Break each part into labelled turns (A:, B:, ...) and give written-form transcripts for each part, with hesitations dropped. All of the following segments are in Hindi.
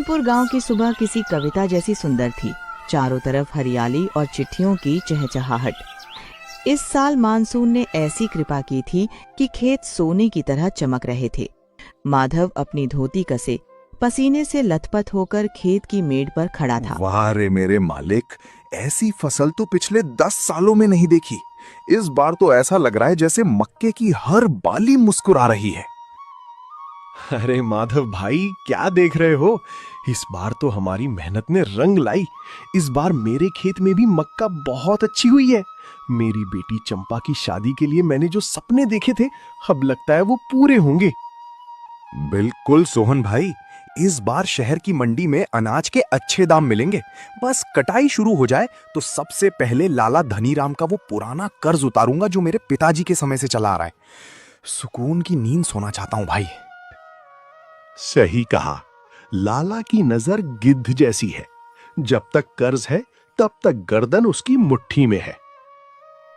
A: सोनपुर गांव की सुबह किसी कविता जैसी सुंदर थी। चारों तरफ हरियाली और चिट्ठियों की चहचहाहट। इस साल मानसून ने ऐसी कृपा की थी कि खेत सोने की तरह चमक रहे थे। माधव अपनी धोती कसे पसीने से लथपथ होकर खेत की मेड़ पर खड़ा था।
B: वाह रे मेरे मालिक, ऐसी फसल तो पिछले 10 सालों में नहीं देखी। इस बार तो ऐसा लग रहा है जैसे मक्के की हर बाली मुस्कुरा रही है।
C: अरे माधव भाई, क्या देख रहे हो? इस बार तो हमारी मेहनत ने रंग लाई। इस बार मेरे खेत में भी मक्का बहुत अच्छी हुई है। मेरी बेटी चंपा की शादी के लिए मैंने जो सपने देखे थे, अब लगता है वो पूरे होंगे।
B: बिल्कुल सोहन भाई, इस बार शहर की मंडी में अनाज के अच्छे दाम मिलेंगे। बस कटाई शुरू हो जाए तो सबसे पहले लाला धनीराम का वो पुराना कर्ज उतारूंगा जो मेरे पिताजी के समय से चला आ रहा है। सुकून की नींद सोना चाहता हूं भाई।
C: सही कहा। लाला की नजर गिद्ध जैसी है। जब तक कर्ज है तब तक गर्दन उसकी मुट्ठी में है।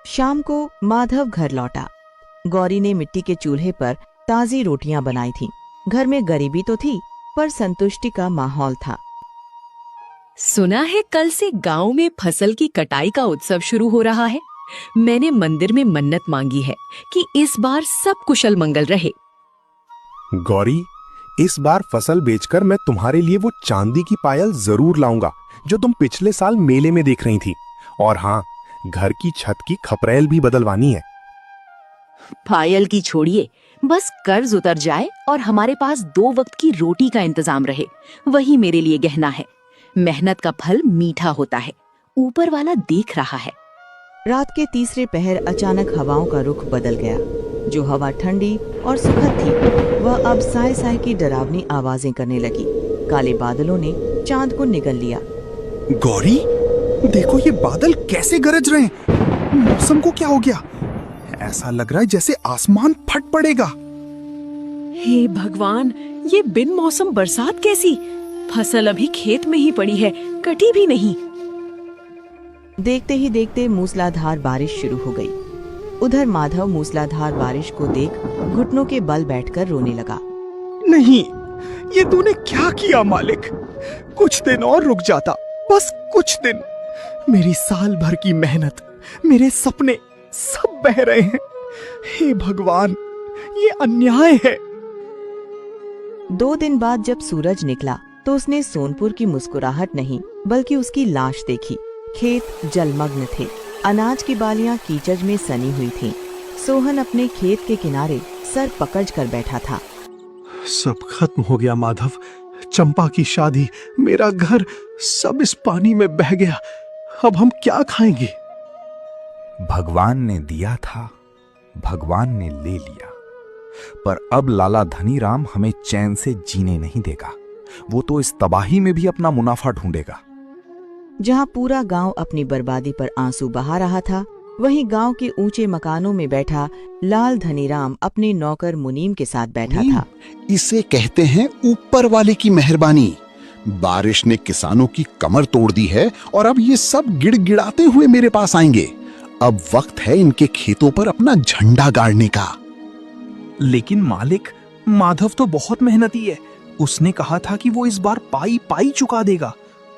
A: शाम को माधव घर लौटा। गौरी ने मिट्टी के चूल्हे पर ताजी रोटियां बनाई थीं। घर में गरीबी तो थी, पर संतुष्टि का माहौल था।
D: सुना है कल से गांव में फसल की कटाई का उत्सव शुरू हो रहा है। मैंने मंदिर में मन्नत मांगी है कि इस बार सब कुशल मंगल रहे।
B: गौरी, इस बार फसल बेचकर मैं तुम्हारे लिए वो चांदी की पायल जरूर लाऊंगा जो तुम पिछले साल मेले में देख रही थी। और हाँ, घर की छत की खपरेल भी बदलवानी है।
D: पायल की छोड़िए, बस कर्ज उतर जाए और हमारे पास 2 वक्त की रोटी का इंतजाम रहे, वही मेरे लिए गहना है। मेहनत का फल मीठा होता है, ऊपर वाला देख रहा है।
A: रात के तीसरे पहर अचानक हवाओं का रुख बदल गया। जो हवा ठंडी और सुखद थी, वह अब साय साय की डरावनी आवाजें करने लगी। काले बादलों ने चांद को निगल लिया।
B: गौरी, देखो ये बादल कैसे गरज रहे हैं। मौसम को क्या हो गया? ऐसा लग रहा है जैसे आसमान फट पड़ेगा।
D: हे भगवान, ये बिन मौसम बरसात कैसी? फसल अभी खेत में ही पड़ी है, कटी भी नहीं।
A: देखते ही देखते मूसलाधार बारिश शुरू हो गई। उधर माधव मूसलाधार बारिश को देख घुटनों के बल बैठकर रोने लगा।
B: नहीं, ये तूने क्या किया मालिक? कुछ दिन और रुक जाता, बस कुछ दिन। मेरी साल भर की मेहनत, मेरे सपने सब बह रहे हैं। हे भगवान, ये अन्याय है।
A: 2 दिन बाद जब सूरज निकला तो उसने सोनपुर की मुस्कुराहट नहीं बल्कि उसकी लाश देखी। खेत जलमग्न थे, अनाज की बालियां कीचड़ में सनी हुई थीं। सोहन अपने खेत के किनारे सर पकड़ कर बैठा था।
C: सब खत्म हो गया माधव। चंपा की शादी, मेरा घर, सब इस पानी में बह गया। अब हम क्या खाएंगे?
B: भगवान ने दिया था, भगवान ने ले लिया। पर अब लाला धनीराम हमें चैन से जीने नहीं देगा। वो तो इस तबाही में भी अपना मुनाफा ढूंढेगा।
A: जहां पूरा गांव अपनी बर्बादी पर आंसू बहा रहा था, वहीं गांव के ऊंचे मकानों में बैठा लाल धनीराम अपने नौकर मुनीम के साथ बैठा था।
E: इसे कहते हैं ऊपर वाले की मेहरबानी। बारिश ने किसानों की कमर तोड़ दी है और अब ये सब गिड़गिड़ाते हुए मेरे पास आएंगे। अब वक्त है इनके खेतों पर अपना झंडा गाड़ने का।
F: लेकिन मालिक, माधव तो बहुत मेहनती है। उसने कहा था कि वो इस बार पाई पाई चुका देगा।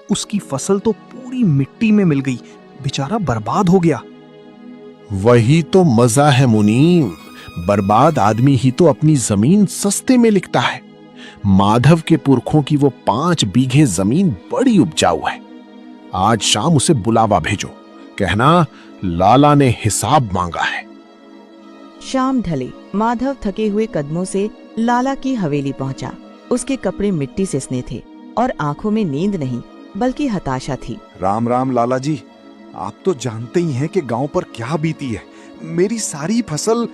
F: उसकी फसल तो पूरी मिट्टी में मिल गई, बेचारा बर्बाद हो गया।
E: वही तो मजा है मुनीम। बर्बाद आदमी ही तो अपनी जमीन सस्ते में लिखता है। माधव के पुरखों की वो 5 बीघे जमीन बड़ी उपजाऊ है। आज शाम उसे बुलावा भेजो, कहना लाला ने हिसाब मांगा है।
A: शाम ढले, माधव थके हुए कदमों से लाला की हवेली पहुंचा। उसके कपड़े मिट्टी से सने थे और आंखों में नींद नहीं बल्कि हताशा थी।
B: राम राम लाला जी, आप तो जानते ही हैं कि गांव पर क्या बीती है। मेरी सारी फसल।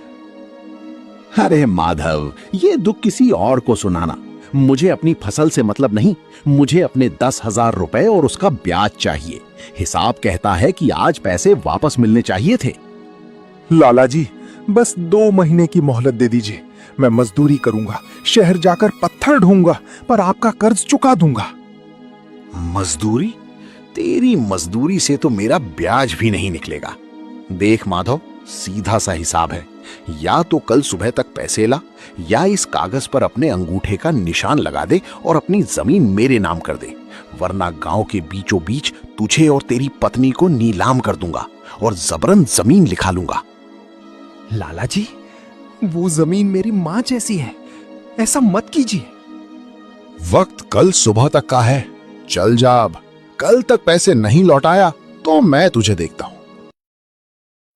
E: अरे माधव, ये दुख किसी और को सुनाना। मुझे अपनी फसल से मतलब नहीं, मुझे अपने 10,000 रुपए और उसका ब्याज चाहिए। हिसाब कहता है कि आज पैसे वापस मिलने चाहिए थे।
B: लाला जी, बस 2 महीने की मोहलत दे दीजिए। मैं मजदूरी करूंगा, शहर जाकर पत्थर ढूंढूंगा, पर आपका कर्ज चुका दूंगा।
E: मजदूरी? तेरी मजदूरी से तो मेरा ब्याज भी नहीं निकलेगा। देख माधव, सीधा सा हिसाब है, या तो कल सुबह तक पैसे ला, या इस कागज पर अपने अंगूठे का निशान लगा दे और अपनी जमीन मेरे नाम कर दे, वरना गांव के बीचों बीच तुझे और तेरी पत्नी को नीलाम कर दूंगा और जबरन जमीन लिखा लूंगा।
F: लाला जी, वो जमीन मेरी माँ जैसी है, ऐसा मत कीजिए।
E: वक्त कल सुबह तक का है, चल जा अब। कल तक पैसे नहीं लौटाया तो मैं तुझे देखता हूं।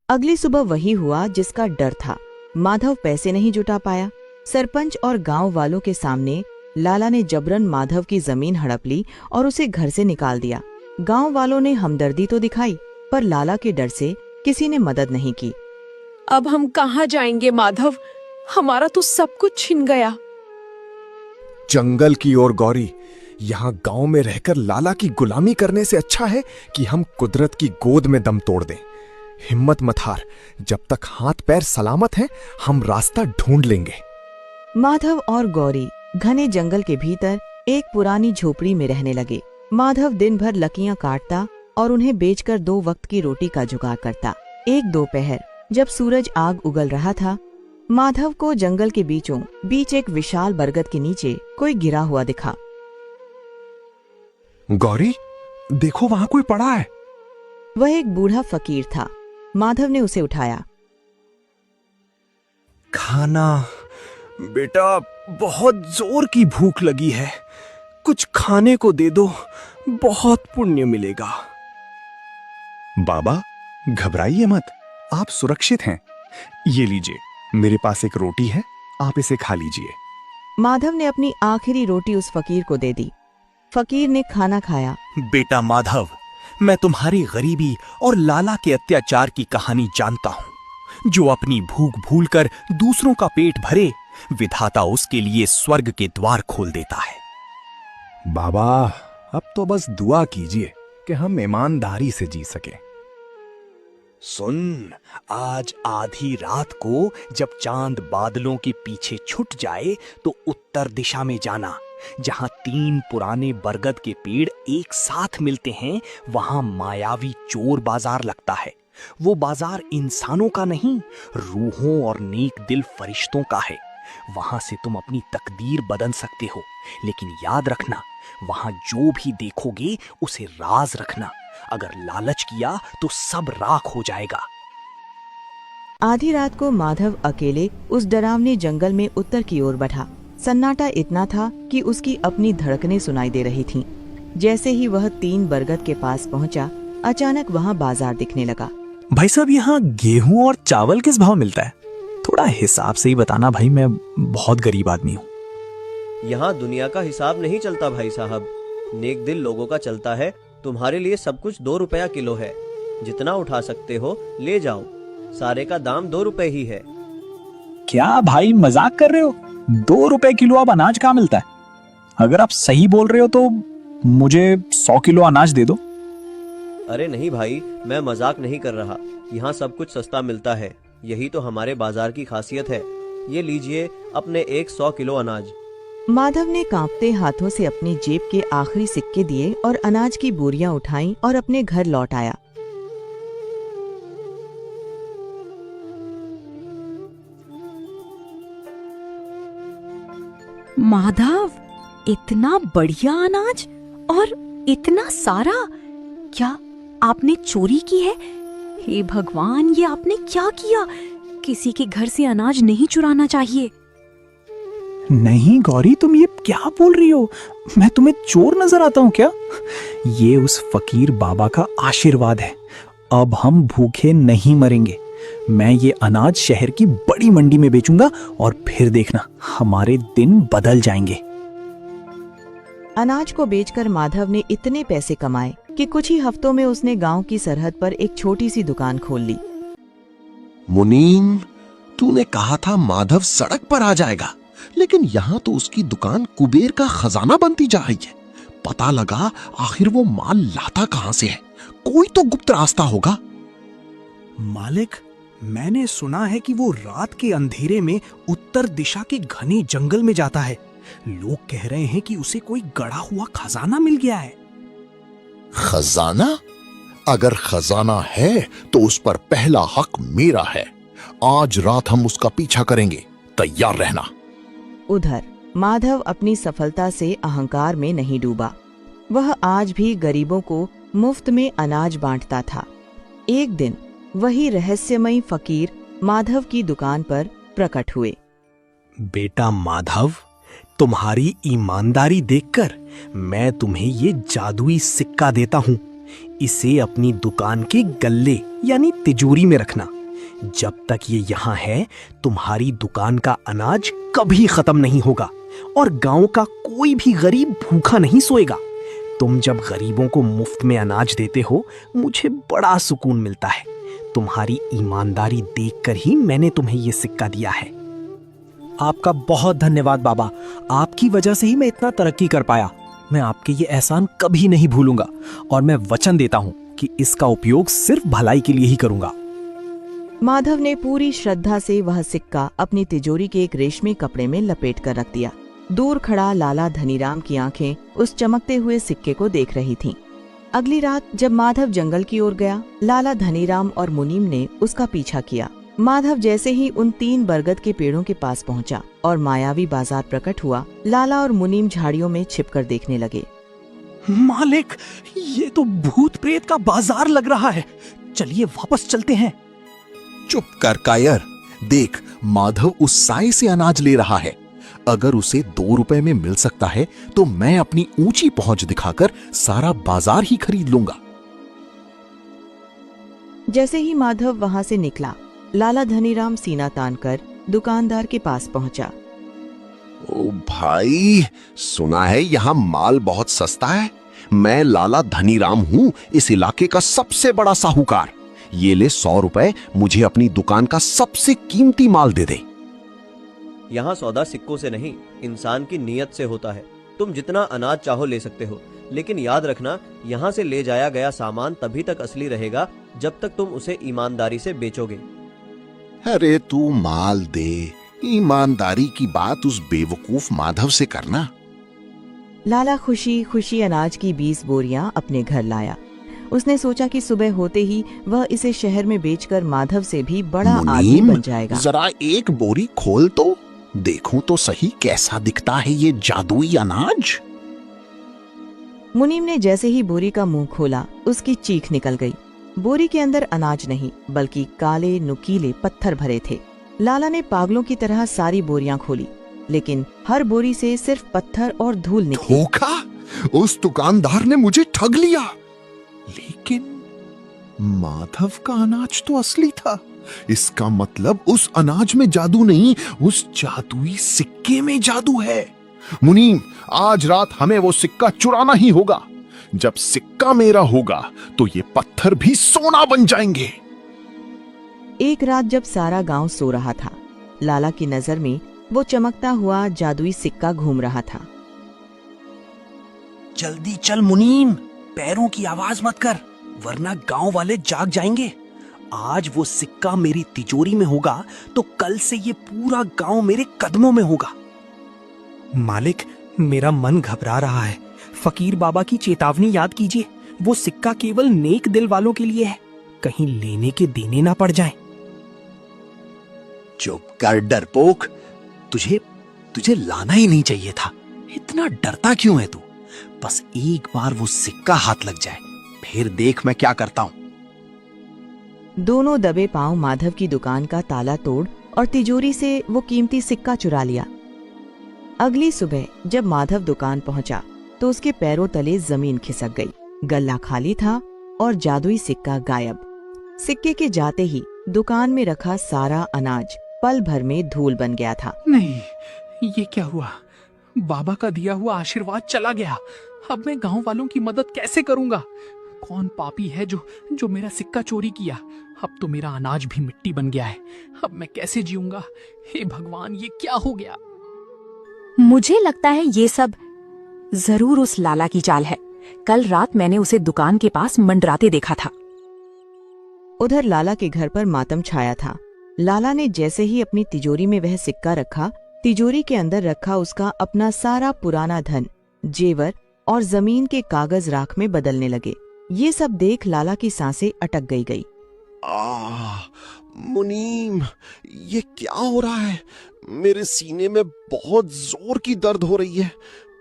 A: अगली सुबह वही हुआ जिसका डर था। माधव पैसे नहीं जुटा पाया। सरपंच और गांव वालों के सामने लाला ने जबरन माधव की जमीन हड़प ली और उसे घर से निकाल दिया। गांव वालों ने हमदर्दी तो दिखाई, पर लाला के डर से किसी ने मदद नहीं की।
G: अब हम कहाँ जाएंगे माधव? हमारा तो सब कुछ छिन गया।
B: जंगल की ओर गौरी, यहाँ गांव में रहकर लाला की गुलामी करने से अच्छा है कि हम कुदरत की गोद में दम तोड़ दें। हिम्मत मत हार, जब तक हाथ पैर सलामत हैं, हम रास्ता ढूंढ लेंगे।
A: माधव और गौरी घने जंगल के भीतर एक पुरानी झोपड़ी में रहने लगे। माधव दिन भर लकड़ियां काटता और उन्हें बेचकर 2 वक्त की रोटी का जुगाड़ करता। एक दोपहर जब सूरज आग उगल रहा था, माधव को जंगल के बीचों बीच एक विशाल बरगद के नीचे कोई गिरा हुआ दिखा।
B: गौरी, देखो वहां कोई पड़ा है।
A: वह एक बूढ़ा फकीर था। माधव ने उसे उठाया।
F: खाना बेटा, बहुत जोर की भूख लगी है, कुछ खाने को दे दो, बहुत पुण्य मिलेगा।
B: बाबा, घबराइए मत, आप सुरक्षित हैं। ये लीजिए, मेरे पास एक रोटी है, आप इसे खा लीजिए।
A: माधव ने अपनी आखिरी रोटी उस फकीर को दे दी। फकीर ने खाना खाया।
F: बेटा माधव, मैं तुम्हारी गरीबी और लाला के अत्याचार की कहानी जानता हूँ। जो अपनी भूख भूलकर दूसरों का पेट भरे, विधाता उसके लिए स्वर्ग के द्वार खोल देता है।
B: बाबा, अब तो बस दुआ कीजिए कि हम ईमानदारी से जी सके।
F: सुन, आज आधी रात को जब चांद बादलों के पीछे छुट जाए तो उत्तर दिशा में जाना। जहां 3 पुराने बरगद के पेड़ एक साथ मिलते हैं, वहां मायावी चोर बाजार लगता है। वो बाजार इंसानों का नहीं, रूहों और नेक दिल फरिश्तों का है। वहां से तुम अपनी तकदीर बदल सकते हो, लेकिन याद रखना, वहां जो भी देखोगे उसे राज रखना। अगर लालच किया तो सब राख हो जाएगा।
A: आधी रात को माधव अकेले उस डरावने जंगल में उत्तर की ओर बढ़ा। सन्नाटा इतना था कि उसकी अपनी धड़कनें सुनाई दे रही थीं। जैसे ही वह 3 बरगद के पास पहुंचा, अचानक वहां बाजार दिखने लगा।
F: भाई साहब, यहाँ गेहूं और चावल किस भाव मिलता है? थोड़ा हिसाब से ही बताना भाई, मैं बहुत गरीब आदमी हूँ।
H: यहाँ दुनिया का हिसाब नहीं चलता भाई साहब, नेक दिल लोगों का चलता है। तुम्हारे लिए सब कुछ 2 रुपया किलो है। जितना उठा सकते हो ले जाओ, सारे का दाम 2 रुपए ही है।
F: क्या भाई, मजाक कर रहे हो? 2 रुपए किलो अब अनाज कहाँ मिलता है? अगर आप सही बोल रहे हो तो मुझे 100 किलो अनाज दे दो।
H: अरे नहीं भाई, मैं मजाक नहीं कर रहा। यहाँ सब कुछ सस्ता मिलता है, यही तो हमारे बाजार की खासियत है। ये लीजिए अपने 100 किलो अनाज।
A: माधव ने कांपते हाथों से अपनी जेब के आखिरी सिक्के दिए और अनाज की बोरियां उठाईं और अपने घर लौट आया।
D: माधव, इतना बढ़िया अनाज और इतना सारा, क्या आपने चोरी की है? हे भगवान, ये आपने क्या किया? किसी के घर से अनाज नहीं चुराना चाहिए।
F: नहीं गौरी, तुम ये क्या बोल रही हो? मैं तुम्हें चोर नजर आता हूँ क्या? ये उस फकीर बाबा का आशीर्वाद है। अब हम भूखे नहीं मरेंगे। मैं ये अनाज शहर की बड़ी मंडी में बेचूंगा और फिर देखना, हमारे दिन बदल जाएंगे।
A: अनाज को बेचकर माधव ने इतने पैसे कमाए कि कुछ ही हफ्तों में उसने गांव की सरहद पर एक छोटी सी दुकान खोल ली।
E: मुनीम, तूने कहा था माधव सड़क पर आ जाएगा, लेकिन यहाँ तो उसकी दुकान कुबेर का खजाना बनती जा रही है। पता लगा आखिर वो माल लाता कहाँ से है। कोई तो गुप्त रास्ता होगा।
F: मालिक, मैंने सुना है कि वो रात के अंधेरे में उत्तर दिशा के घने जंगल में जाता है। लोग कह रहे हैं कि उसे कोई गड़ा हुआ खजाना मिल गया है।
E: खजाना? अगर खजाना है तो उस पर पहला हक मेरा है। आज रात हम उसका पीछा करेंगे, तैयार रहना।
A: उधर माधव अपनी सफलता से अहंकार में नहीं डूबा। वह आज भी गरीबों को मुफ्त में अनाज बांटता था। एक दिन वही रहस्यमयी फकीर माधव की दुकान पर प्रकट हुए।
F: बेटा माधव, तुम्हारी ईमानदारी देखकर मैं तुम्हें ये जादुई सिक्का देता हूँ। इसे अपनी दुकान के गल्ले यानी तिजोरी में रखना। जब तक ये यहाँ है, तुम्हारी दुकान का अनाज कभी खत्म नहीं होगा और गांव का कोई भी गरीब भूखा नहीं सोएगा। तुम जब गरीबों को मुफ्त में अनाज देते हो, मुझे बड़ा सुकून मिलता है। तुम्हारी ईमानदारी देखकर ही मैंने तुम्हें ये सिक्का दिया है। आपका बहुत धन्यवाद बाबा, आपकी वजह से ही मैं इतना तरक्की कर पाया। मैं आपके ये एहसान कभी नहीं भूलूंगा और मैं वचन देता हूँ कि इसका उपयोग सिर्फ भलाई के लिए ही करूंगा।
A: माधव ने पूरी श्रद्धा से वह सिक्का अपनी तिजोरी के एक रेशमी कपड़े में लपेट कर रख दिया। दूर खड़ा लाला धनीराम की आंखें उस चमकते हुए सिक्के को देख रही थीं। अगली रात जब माधव जंगल की ओर गया, लाला धनीराम और मुनीम ने उसका पीछा किया। माधव जैसे ही उन 3 बरगद के पेड़ों के पास पहुंचा और मायावी बाजार प्रकट हुआ, लाला और मुनीम झाड़ियों में छिपकर देखने लगे।
F: मालिक, ये तो भूत प्रेत का बाजार लग रहा है। चलिए वापस चलते हैं।
E: चुप कर कायर, देख माधव उस साए से अनाज ले रहा है। अगर उसे 2 रुपए में मिल सकता है तो मैं अपनी ऊंची पहुंच दिखाकर सारा बाजार ही खरीद लूंगा।
A: जैसे ही माधव वहां से निकला, लाला धनीराम सीना तान कर दुकानदार के पास पहुंचा।
E: ओ भाई, सुना है यहाँ माल बहुत सस्ता है। मैं लाला धनीराम हूँ, इस इलाके का सबसे बड़ा साहूकार। ये ले 100 रुपए, मुझे अपनी दुकान का सबसे कीमती माल दे दे।
H: यहाँ सौदा सिक्कों से नहीं, इंसान की नीयत से होता है। तुम जितना अनाज चाहो ले सकते हो, लेकिन याद रखना, यहाँ से ले जाया गया सामान तभी तक असली रहेगा जब तक तुम उसे ईमानदारी से बेचोगे।
E: अरे तू माल दे, ईमानदारी की बात उस बेवकूफ माधव से करना।
A: लाला खुशी खुशी अनाज की 20 बोरियां अपने घर लाया। उसने सोचा कि सुबह होते ही वह इसे शहर में बेचकर माधव से भी बड़ा आदमी
E: मुनीम,
A: बन जाएगा।
E: जरा एक बोरी खोल तो देखूं तो सही कैसा दिखता है ये जादुई अनाज।
A: मुनीम ने जैसे ही बोरी का मुंह खोला, उसकी चीख निकल गई। बोरी के अंदर अनाज नहीं बल्कि काले नुकीले पत्थर भरे थे। लाला ने पागलों की तरह सारी बोरियां खोली, लेकिन हर बोरी से सिर्फ पत्थर और धूल निकली।
E: धोखा! उस दुकानदार ने मुझे ठग लिया। लेकिन माधव का अनाज तो असली था। इसका मतलब उस अनाज में जादू नहीं, उस जादुई सिक्के में जादू है। मुनीम, आज रात हमें वो सिक्का चुराना ही होगा। जब सिक्का मेरा होगा तो ये पत्थर भी सोना बन जाएंगे।
A: एक रात जब सारा गांव सो रहा था, लाला की नजर में वो चमकता हुआ जादुई सिक्का घूम रहा था।
F: जल्दी चल मुनीम, पैरों की आवाज मत कर, वरना गांव वाले जाग जाएंगे। आज वो सिक्का मेरी तिजोरी में होगा तो कल से ये पूरा गांव मेरे कदमों में होगा। मालिक, मेरा मन घबरा रहा है। फकीर बाबा की चेतावनी याद कीजिए। वो सिक्का केवल नेक दिल वालों के लिए है, कहीं लेने के देने ना पड़ जाएं।
E: चुप कर डरपोक, तुझे लाना ही नहीं चाहिए था। इतना डरता क्यों है तू? बस एक बार वो सिक्का हाथ लग जाए, फिर देख मैं क्या करता हूं।
A: दोनों दबे पांव माधव की दुकान का ताला तोड़ और तिजोरी से वो कीमती सिक्का चुरा लिया। अगली सुबह जब माधव दुकान पहुंचा तो उसके पैरों तले जमीन खिसक गई। गल्ला खाली था और जादुई सिक्का गायब। सिक्के के जाते ही दुकान में रखा सारा अनाज पल भर में धूल बन गया था।
I: नहीं, ये क्या हुआ? बाबा का दिया हुआ आशीर्वाद चला गया। अब मैं गांव वालों की मदद कैसे करूंगा? कौन पापी है जो मेरा सिक्का चोरी किया? अब तो मेरा अनाज भी मिट्टी बन गया है। अब मैं कैसे जीऊंगा? हे भगवान, ये क्या हो गया?
D: मुझे लगता है ये सब जरूर उस लाला की चाल है। कल रात मैंने उसे दुकान के पास मंडराते देखा था।
A: उधर लाला के घर पर मातम छाया था। लाला ने जैसे ही अपनी तिजोरी में वह सिक्का रखा, तिजोरी के अंदर रखा उसका अपना सारा पुराना धन, जेवर और जमीन के कागज राख में बदलने लगे। ये सब देख लाला की सांसें अटक गई।
E: मुनीम, ये क्या हो रहा है? मेरे सीने में बहुत जोर की दर्द हो रही है।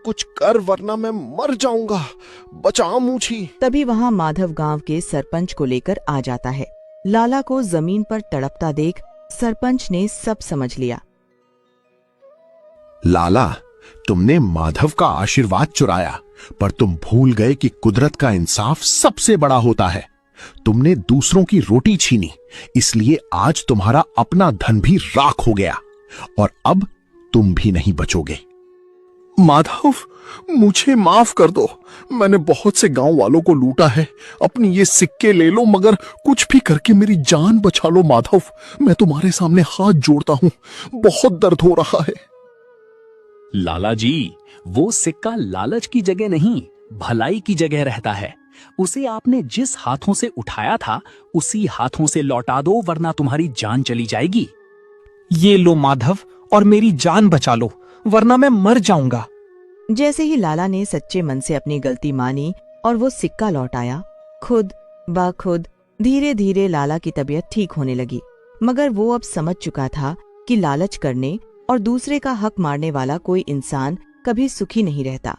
E: कुछ कर वरना मैं मर जाऊंगा। बचा मूछी।
A: तभी वहां माधव गांव के सरपंच को लेकर आ जाता है। लाला को जमीन पर तड़पता देख सरपंच ने सब समझ लिया।
E: लाला, तुमने माधव का आशीर्वाद चुराया, पर तुम भूल गए कि कुदरत का इंसाफ सबसे बड़ा होता है। तुमने दूसरों की रोटी छीनी, इसलिए आज तुम्हारा अपना धन भी राख हो गया और अब तुम भी नहीं बचोगे।
C: माधव, मुझे माफ कर दो। मैंने बहुत से गांव वालों को लूटा है। अपनी ये सिक्के ले लो, मगर कुछ भी करके मेरी जान बचा लो माधव। मैं तुम्हारे सामने हाथ जोड़ता हूं। बहुत दर्द हो रहा है।
J: लाला जी, वो सिक्का लालच की जगह नहीं, भलाई की जगह रहता है। उसे आपने जिस हाथों से उठाया था उसी हाथों से लौटा दो, वरना तुम्हारी जान चली जाएगी।
F: ये लो माधव, और मेरी जान बचा लो, वरना मैं मर जाऊंगा।
A: जैसे ही लाला ने सच्चे मन से अपनी गलती मानी और वो सिक्का लौटाया, खुद ब खुद धीरे धीरे लाला की तबीयत ठीक होने लगी। मगर वो अब समझ चुका था कि लालच करने और दूसरे का हक मारने वाला कोई इंसान कभी सुखी नहीं रहता।